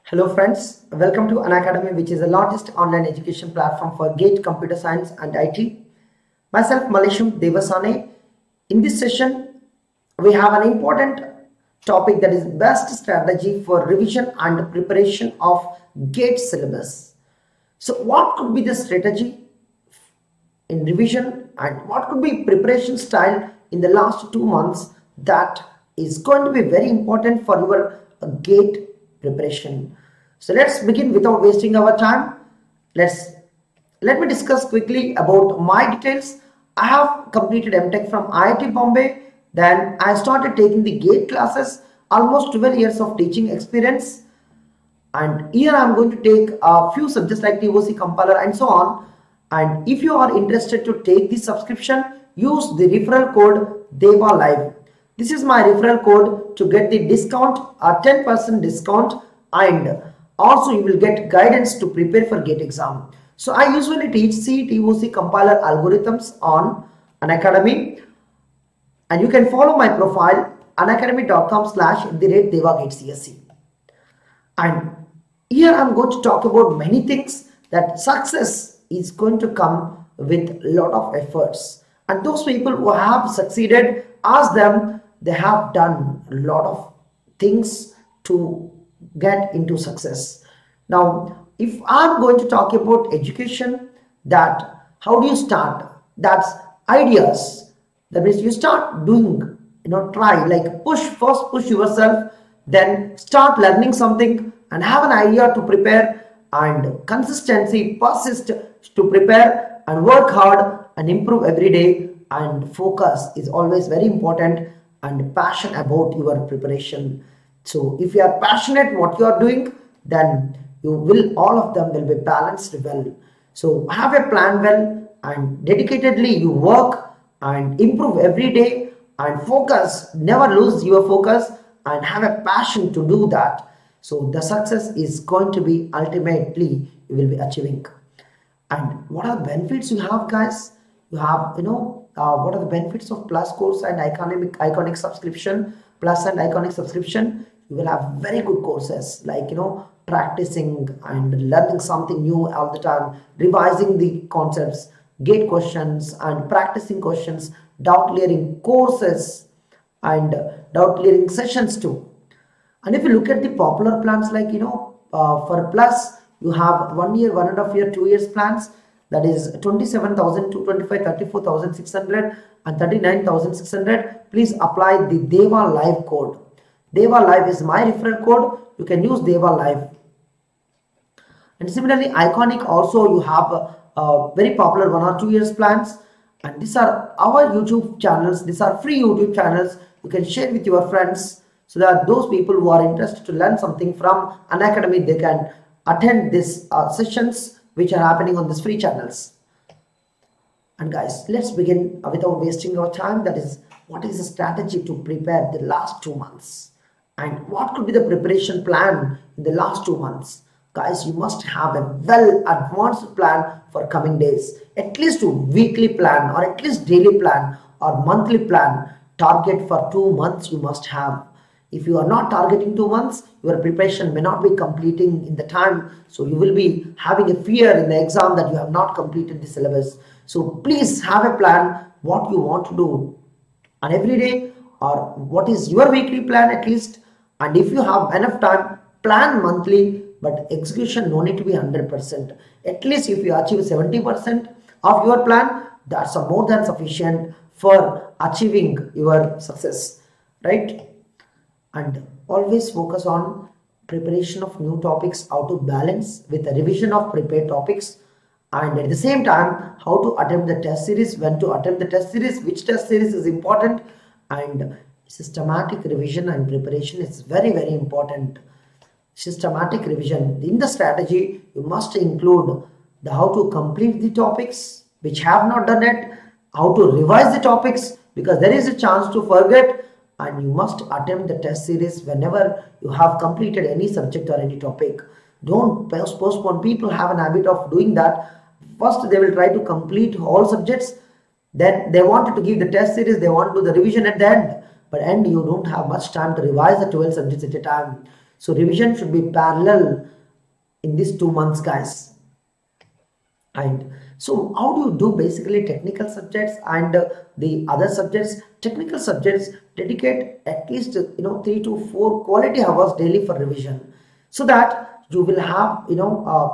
Hello friends, welcome to Unacademy, which is the largest online education platform for GATE Computer Science and IT. Myself Malisham Devasane. In this session, we have an important topic, that is best strategy for revision and preparation of GATE syllabus. So what could be the strategy in revision and what could be preparation style in the last 2 months that is going to be very important for your GATE preparation? So let's begin without wasting our time. Let me discuss quickly about my details. I have completed MTech from IIT Bombay. Then I started taking the GATE classes, almost 12 years of teaching experience. And here I am going to take a few subjects like TOC, compiler and so on. And if you are interested to take this subscription, use the referral code DEVALIVE. This is my referral code to get the discount, a 10% discount, and also you will get guidance to prepare for GATE exam. So I usually teach C, TOC, compiler algorithms on Unacademy, and you can follow my profile unacademy.com/DevaGateCSC. And here I'm going to talk about many things, that success is going to come with a lot of efforts, and those people who have succeeded, ask them, they have done a lot of things to get into success. Now if I'm going to talk about education, that how do you start, that's ideas. That means you start doing, try, like push yourself, then start learning something and have an idea to prepare, and consistency, persist to prepare and work hard and improve every day, and focus is always very important, and passion about your preparation. So if you are passionate what you are doing, then you will, all of them will be balanced well. So have a plan well, and dedicatedly you work and improve every day, and focus, never lose your focus, and have a passion to do that. So the success is going to be ultimately you will be achieving. And what are the benefits you have, guys? You have, what are the benefits of Plus course and iconic subscription? Plus and iconic subscription, you will have very good courses, like practicing and learning something new all the time, revising the concepts, GATE questions and practicing questions, doubt clearing courses, and doubt clearing sessions too. And if you look at the popular plans, like for Plus, you have 1 year, 1.5 year, 2 years plans, that is 27,225, 34,600 and 39,600. Please apply the DEVALIVE code. DEVALIVE is my referral code. You can use DEVALIVE. And similarly, iconic also, you have very popular 1 or 2 years plans, and these are our YouTube channels. These are free YouTube channels. You can share with your friends, so that those people who are interested to learn something from Unacademy, they can attend these sessions which are happening on these free channels. And guys, let's begin without wasting our time. That is, what is the strategy to prepare the last 2 months, and what could be the preparation plan in the last 2 months? Guys, you must have a well advanced plan for coming days, at least a weekly plan, or at least daily plan or monthly plan. Target for 2 months you must have. If you are not targeting 2 months, your preparation may not be completing in the time, so you will be having a fear in the exam that you have not completed the syllabus. So please have a plan, what you want to do on every day, or what is your weekly plan at least. And if you have enough time, plan monthly, but execution no need to be 100%. At least if you achieve 70% of your plan, that's more than sufficient for achieving your success, right? And always focus on preparation of new topics, how to balance with the revision of prepared topics, and at the same time how to attempt the test series, when to attempt the test series, which test series is important, and systematic revision and preparation is very, very important. Systematic revision, in the strategy you must include the how to complete the topics which have not done it, how to revise the topics, because there is a chance to forget, and you must attempt the test series whenever you have completed any subject or any topic. Don't postpone. People have an habit of doing that. First they will try to complete all subjects, then they wanted to give the test series, they want to do the revision at the end, but you don't have much time to revise the 12 subjects at a time. So revision should be parallel in these 2 months, guys. And so how do you do basically technical subjects and the other subjects? Technical subjects dedicate at least 3 to 4 quality hours daily for revision, so that you will have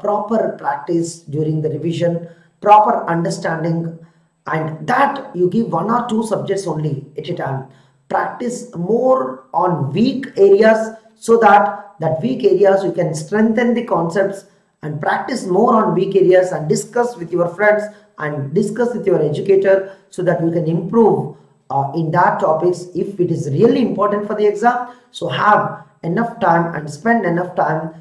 proper practice during the revision, proper understanding, and that you give 1 or 2 subjects only at a time. Practice more on weak areas, so that weak areas you can strengthen the concepts, and practice more on weak areas and discuss with your friends and discuss with your educator, so that you can improve in that topics if it is really important for the exam. So have enough time and spend enough time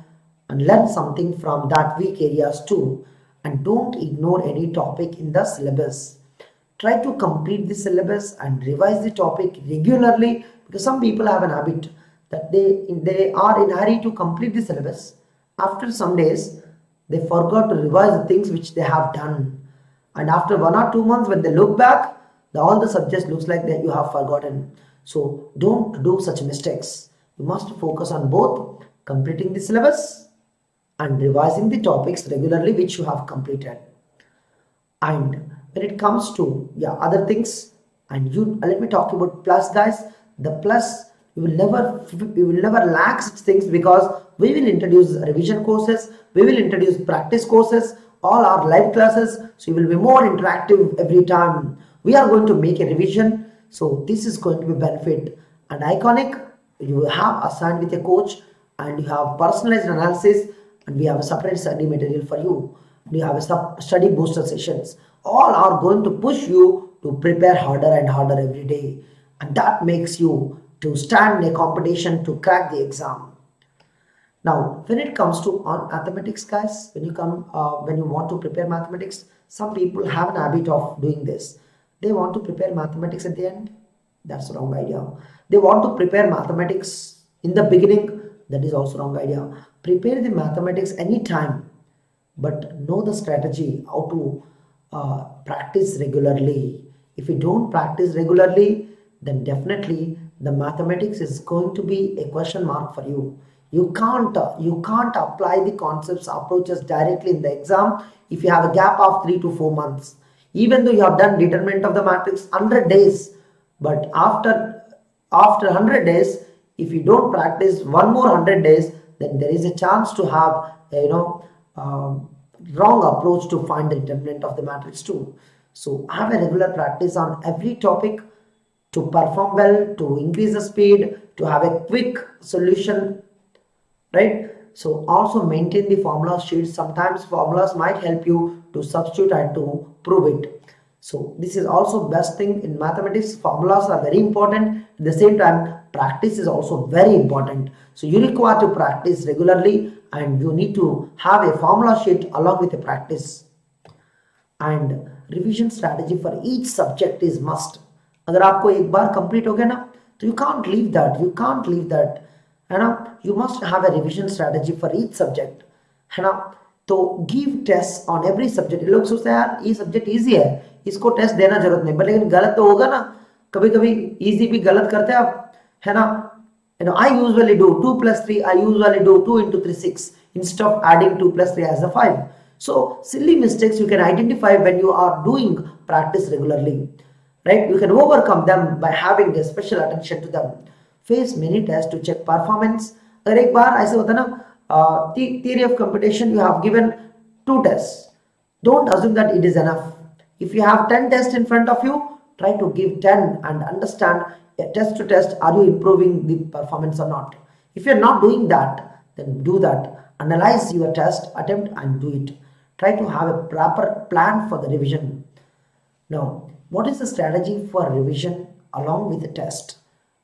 and learn something from that weak areas too, and don't ignore any topic in the syllabus. Try to complete the syllabus and revise the topic regularly, because some people have an habit that they are in a hurry to complete the syllabus. After some days they forgot to revise the things which they have done, and after 1 or 2 months when they look back, all the subjects looks like that you have forgotten. So don't do such mistakes. You must focus on both completing the syllabus and revising the topics regularly which you have completed. And when it comes to other things, and you let me talk about plus, guys. The plus, you will never lack such things, because we will introduce revision courses, we will introduce practice courses, all our live classes, so you will be more interactive every time we are going to make a revision. So this is going to be benefit. And iconic, you have assigned with a coach, and you have personalized analysis, and we have a separate study material for you. We have a study booster sessions. All are going to push you to prepare harder and harder every day, and that makes you to stand in a competition to crack the exam. Now, when it comes to on mathematics, guys, when you want to prepare mathematics, some people have an habit of doing this. They want to prepare mathematics at the end. That's the wrong idea. They want to prepare mathematics in the beginning. That is also wrong idea. Prepare the mathematics anytime, but know the strategy how to practice regularly. If you don't practice regularly, then definitely the mathematics is going to be a question mark for you. You can't apply the concepts approaches directly in the exam if you have a gap of 3 to 4 months. Even though you have done determinant of the matrix 100 days, but after 100 days, if you don't practice one more 100 days, then there is a chance to have wrong approach to find the determinant of the matrix too. So have a regular practice on every topic to perform well, to increase the speed, to have a quick solution, right? So also maintain the formula sheets. Sometimes formulas might help you to substitute and to prove it. So this is also best thing in mathematics. Formulas are very important. At the same time, practice is also very important. So you require to practice regularly, and you need to have a formula sheet along with the practice. And revision strategy for each subject is must. अगर आपको एक बार complete हो गया ना, तो you can't leave that, है ना. You must have a revision strategy for each subject, है ना. तो give tests on every subject. लोग सोचते हैं यार ये सब्जेक्ट इजी है, इसको टेस्ट देना जरूरत नहीं, लेकिन गलत तो होगा ना. कभी कभी इजी भी गलत करते हैं आप, है ना. I usually do 2 plus 3. I usually do 2 into 3 6 instead of adding 2 plus 3 as a 5. So silly mistakes you can identify when you are doing practice regularly, right? You can overcome them by having a special attention to them. Face many tests to check performance. अगर एक बार ऐसे होता ना, theory of computation you have given 2 tests. Don't assume that it is enough. If you have 10 tests in front of you, try to give 10 and understand test to test, are you improving the performance or not. If you're not doing that, then do that. Analyze your test, attempt and do it. Try to have a proper plan for the revision. Now, what is the strategy for revision along with the test?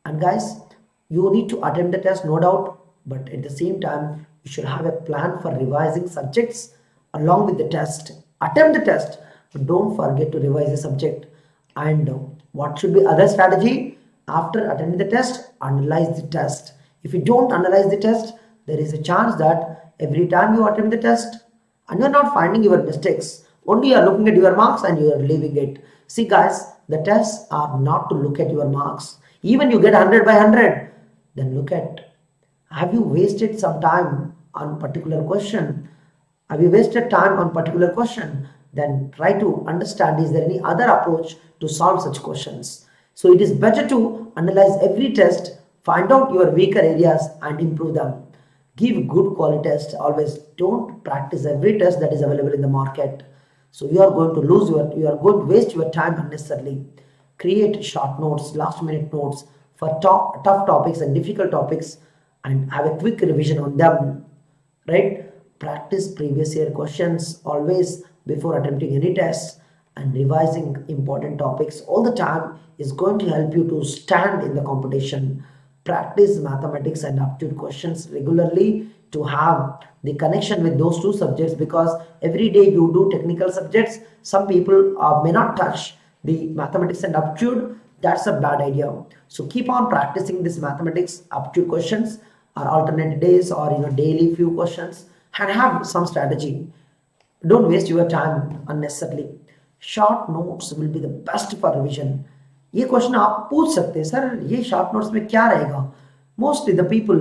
And guys, you need to attempt the test, no doubt, but at the same time, you should have a plan for revising subjects along with the test. Attempt the test, but don't forget to revise the subject. And what should be other strategy? After attending the test, analyze the test. If you don't analyze the test, there is a chance that every time you attempt the test and you're not finding your mistakes, only you are looking at your marks and you are leaving it. See guys, the tests are not to look at your marks. Even you get 100 by 100, then look at Have you wasted some time on particular question? Have you wasted time on particular question? Then try to understand, is there any other approach to solve such questions? So it is better to analyze every test, find out your weaker areas and improve them. Give good quality tests always. Don't practice every test that is available in the market. So you are going to waste your time unnecessarily. Create short notes, last minute notes for tough topics and difficult topics, and have a quick revision on them, right? Practice previous year questions always before attempting any test, and revising important topics all the time is going to help you to stand in the competition. Practice mathematics and aptitude questions regularly to have the connection with those two subjects, because every day you do technical subjects, some people may not touch the mathematics and aptitude. That's a bad idea. So keep on practicing this mathematics aptitude questions, or alternate days, or daily few questions, and have some strategy. Don't waste your time unnecessarily. Short notes will be the best for revision. ये question आप पूछ सकते हैं, sir ये short notes में क्या रहेगा? Mostly the people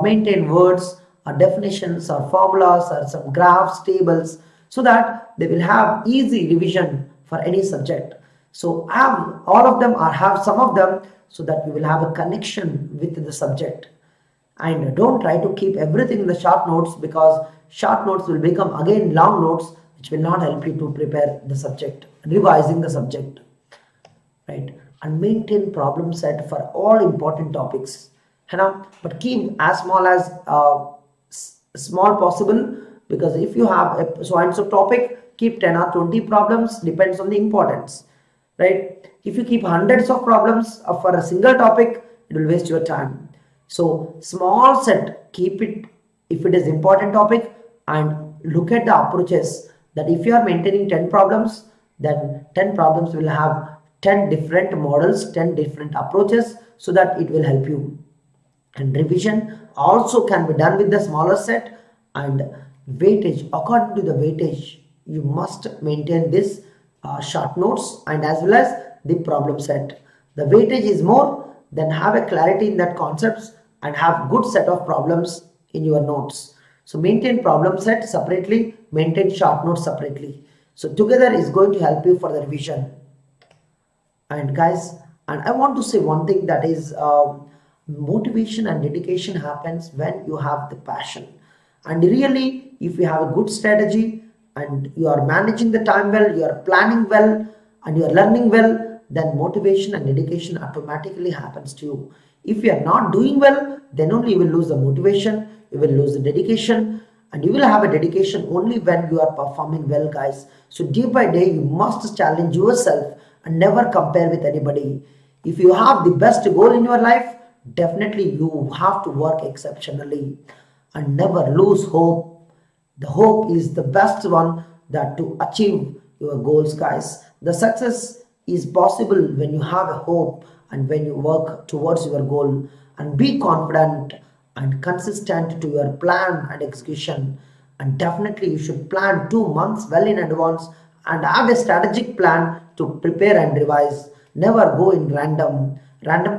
maintain words or definitions or formulas or some graphs, tables, so that they will have easy revision for any subject. So have all of them or have some of them, so that you will have a connection with the subject. And don't try to keep everything in the short notes, because short notes will become again long notes, which will not help you to prepare the subject, revising the subject, right? And maintain problem set for all important topics, but keep as small possible, because if you have a so and so topic, keep 10 or 20 problems, depends on the importance, right? If you keep hundreds of problems for a single topic, it will waste your time. So small set, keep it if it is important topic, and look at the approaches, that if you are maintaining 10 problems, then 10 problems will have 10 different models, 10 different approaches, so that it will help you. And revision also can be done with the smaller set. And weightage, according to the weightage, you must maintain this short notes and as well as the problem set. The weightage is more, then have a clarity in that concepts and have good set of problems in your notes. So maintain problem set separately, maintain short notes separately. So together is going to help you for the revision. And guys, and I want to say one thing, that is motivation and dedication happens when you have the passion. And really, if you have a good strategy and you are managing the time well, you are planning well, and you are learning well, then motivation and dedication automatically happens to you. If you are not doing well, then only you will lose the motivation, you will lose the dedication, and you will have a dedication only when you are performing well, guys. So day by day, you must challenge yourself and never compare with anybody. If you have the best goal in your life, definitely you have to work exceptionally and never lose hope. The hope is the best one that to achieve your goals, guys. The success is possible when you have a hope and when you work towards your goal, and be confident and consistent to your plan and execution. And definitely you should plan 2 months well in advance and have a strategic plan to prepare and revise. Never go in random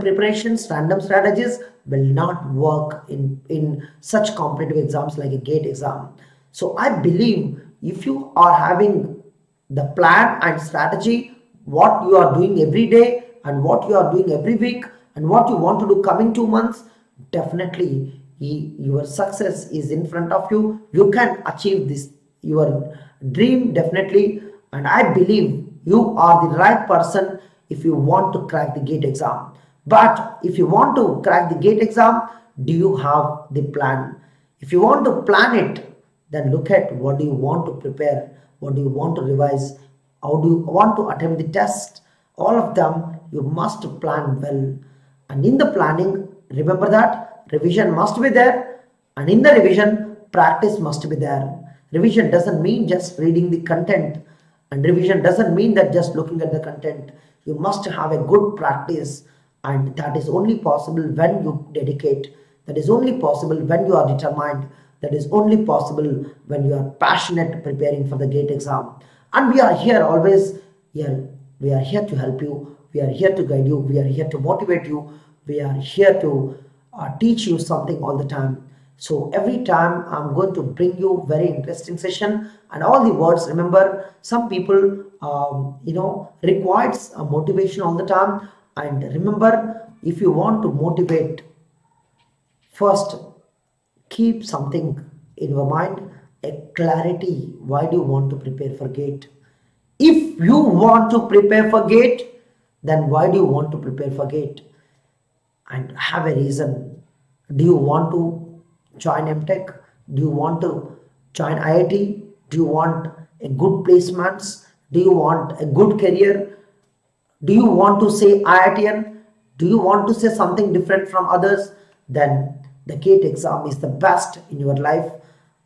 preparations, random strategies will not work in such competitive exams like a GATE exam. So I believe if you are having the plan and strategy, what you are doing every day and what you are doing every week and what you want to do coming 2 months, definitely your success is in front of you. You can achieve this, your dream, definitely. And I believe you are the right person if you want to crack the GATE exam. But if you want to crack the GATE exam, do you have the plan? If you want to plan it, then look at what do you want to prepare, what do you want to revise, how do you want to attempt the test. All of them you must plan well. And in the planning, remember that revision must be there, and in the revision, practice must be there. Revision doesn't mean just reading the content, and revision doesn't mean that just looking at the content. You must have a good practice, and that is only possible when you dedicate. That is only possible when you are determined. That is only possible when you are passionate preparing for the GATE exam. And we are here always here. We are here to help you. We are here to guide you. We are here to motivate you. We are here to teach you something all the time. So every time I'm going to bring you very interesting session and all the words. Remember, some people requires a motivation all the time. And remember, if you want to motivate, first keep something in your mind, a clarity. Why do you want to prepare for gate? If you want to prepare for gate, then why do you want to prepare for gate? And have a reason. Do you want to join MTech? Do you want to join IIT? Do you want a good placements? Do you want a good career? Do you want to say IITian? Do you want to say something different from others? Then the GATE exam is the best in your life.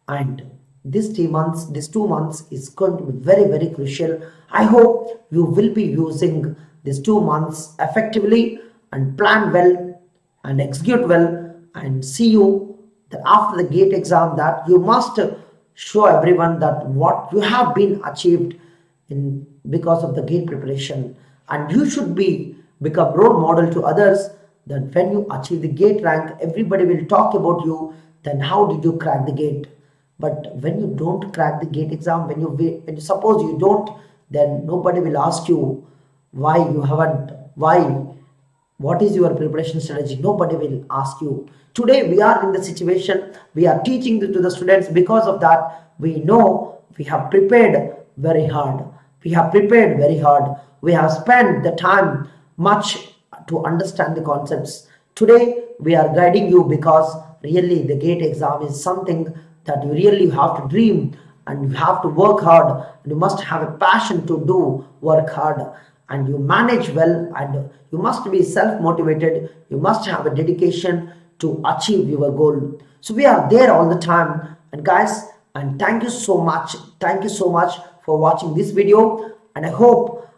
And these 2 months is going to be very, very crucial. I hope you will be using these 2 months effectively and plan well and execute well, and see you that after the GATE exam, that you must show everyone that what you have been achieved in because of the GATE preparation. And you should become role model to others, that when you achieve the GATE rank, everybody will talk about you. Then how did you crack the GATE? But when you don't crack the GATE exam, when you suppose you don't, then nobody will ask you why you haven't, why, what is your preparation strategy. Nobody will ask you. Today we are in the situation, we are teaching to the students. Because of that, we know we have prepared very hard. We have prepared very hard. We have spent the time much to understand the concepts. Today we are guiding you, because really the GATE exam is something that you really have to dream, and you have to work hard, and you must have a passion to do work hard, and you manage well, and you must be self-motivated. You must have a dedication to achieve your goal. So we are there all the time. And guys, and thank you so much, thank you so much for watching this video. And I hope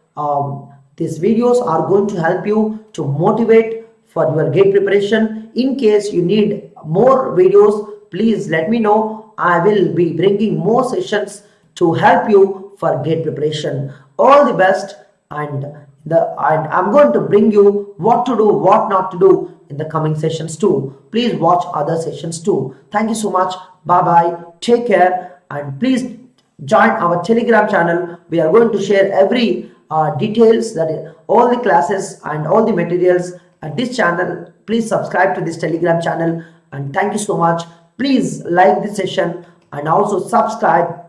these videos are going to help you to motivate for your GATE preparation. In case you need more videos, please let me know. I will be bringing more sessions to help you for GATE preparation. All the best. And I'm going to bring you what to do, what not to do in the coming sessions too. Please watch other sessions too. Thank you so much. Bye bye. Take care, and please join our Telegram channel. We are going to share every details, that is all the classes and all the materials at this channel. Please subscribe to this Telegram channel, and thank you so much. Please like this session and also subscribe